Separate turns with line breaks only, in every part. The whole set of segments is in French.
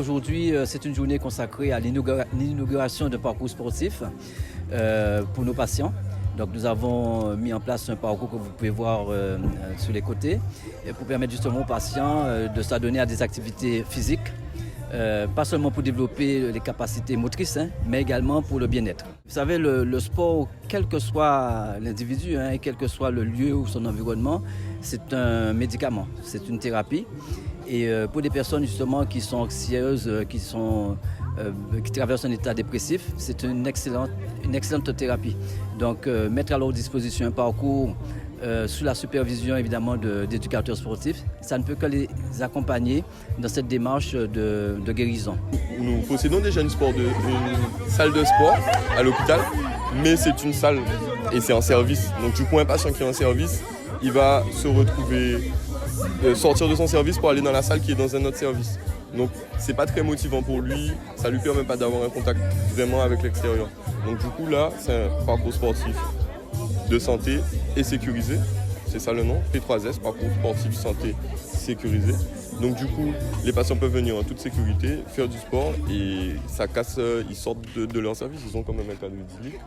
Aujourd'hui, c'est une journée consacrée à l'inauguration de parcours sportifs pour nos patients. Donc nous avons mis en place un parcours que vous pouvez voir sur les côtés pour permettre justement aux patients de s'adonner à des activités physiques, pas seulement pour développer les capacités motrices, mais également pour le bien-être. Vous savez, le sport, quel que soit l'individu et quel que soit le lieu ou son environnement, c'est un médicament, c'est une thérapie. Et pour des personnes justement qui sont anxieuses, qui traversent un état dépressif, c'est une excellente thérapie. Donc mettre à leur disposition un parcours sous la supervision évidemment d'éducateurs sportifs, ça ne peut que les accompagner dans cette démarche de guérison.
Nous possédons déjà une salle de sport à l'hôpital, mais c'est une salle et c'est en service. Donc du coup, un patient qui est en service, il va se retrouver, sortir de son service pour aller dans la salle qui est dans un autre service. Donc c'est pas très motivant pour lui, ça lui permet pas d'avoir un contact vraiment avec l'extérieur. Donc du coup là, c'est un parcours sportif de santé et sécurisé, c'est ça le nom, P3S, parcours sportif santé sécurisé. Donc du coup, les patients peuvent venir en toute sécurité, faire du sport et ça casse, ils sortent de leur service, ils ont quand même un cadre idyllique.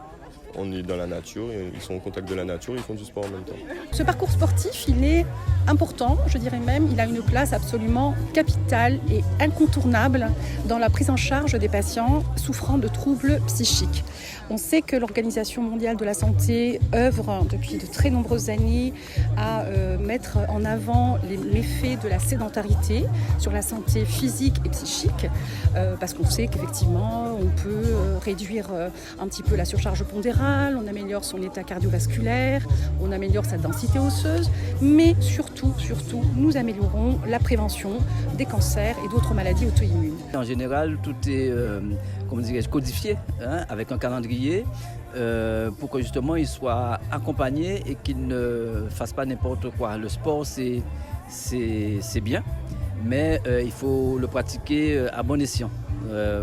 On est dans la nature, ils sont en contact de la nature, ils font du sport en même temps.
Ce parcours sportif, il est important, je dirais même, il a une place absolument capitale et incontournable dans la prise en charge des patients souffrant de troubles psychiques. On sait que l'Organisation mondiale de la santé œuvre depuis de très nombreuses années à mettre en avant les méfaits de la sédentarité sur la santé physique et psychique, parce qu'on sait qu'effectivement, on peut réduire un petit peu la surcharge pondérale, on améliore son état cardiovasculaire, on améliore sa densité osseuse, mais surtout, nous améliorons la prévention des cancers et d'autres maladies auto-immunes.
En général, tout est codifié avec un calendrier pour que justement il soit accompagné et qu'il ne fasse pas n'importe quoi. Le sport, c'est bien, mais il faut le pratiquer à bon escient.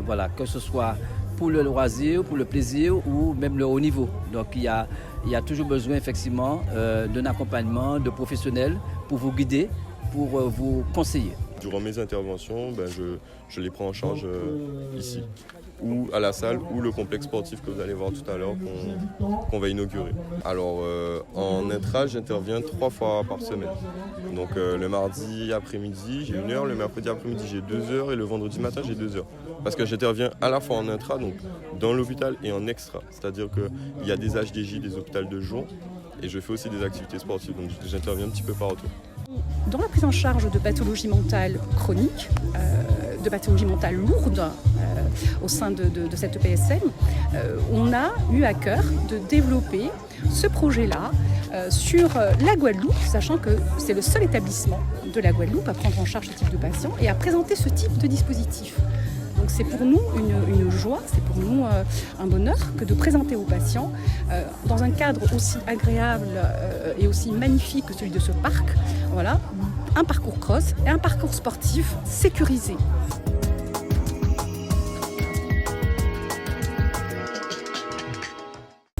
Voilà, que ce soit pour le loisir, pour le plaisir ou même le haut niveau. Donc il y a toujours besoin effectivement d'un accompagnement de professionnels pour vous guider, pour vous conseiller.
Durant mes interventions, je les prends en charge ici, ou à la salle, ou le complexe sportif que vous allez voir tout à l'heure qu'on va inaugurer. Alors en intra, j'interviens 3 fois par semaine. Donc le mardi après-midi, j'ai 1 heure, le mercredi après-midi, j'ai 2 heures et le vendredi matin, j'ai 2 heures. Parce que j'interviens à la fois en intra, donc dans l'hôpital, et en extra. C'est-à-dire qu'il y a des HDJ, des hôpitaux de jour, et je fais aussi des activités sportives, donc j'interviens un petit peu partout.
Dans la prise en charge de pathologies mentales chroniques, de pathologies mentales lourdes au sein de cette EPSM, on a eu à cœur de développer ce projet-là sur la Guadeloupe, sachant que c'est le seul établissement de la Guadeloupe à prendre en charge ce type de patients et à présenter ce type de dispositif. Donc c'est pour nous une joie, c'est pour nous un bonheur que de présenter aux patients, dans un cadre aussi agréable et aussi magnifique que celui de ce parc, voilà, un parcours cross et un parcours sportif sécurisé.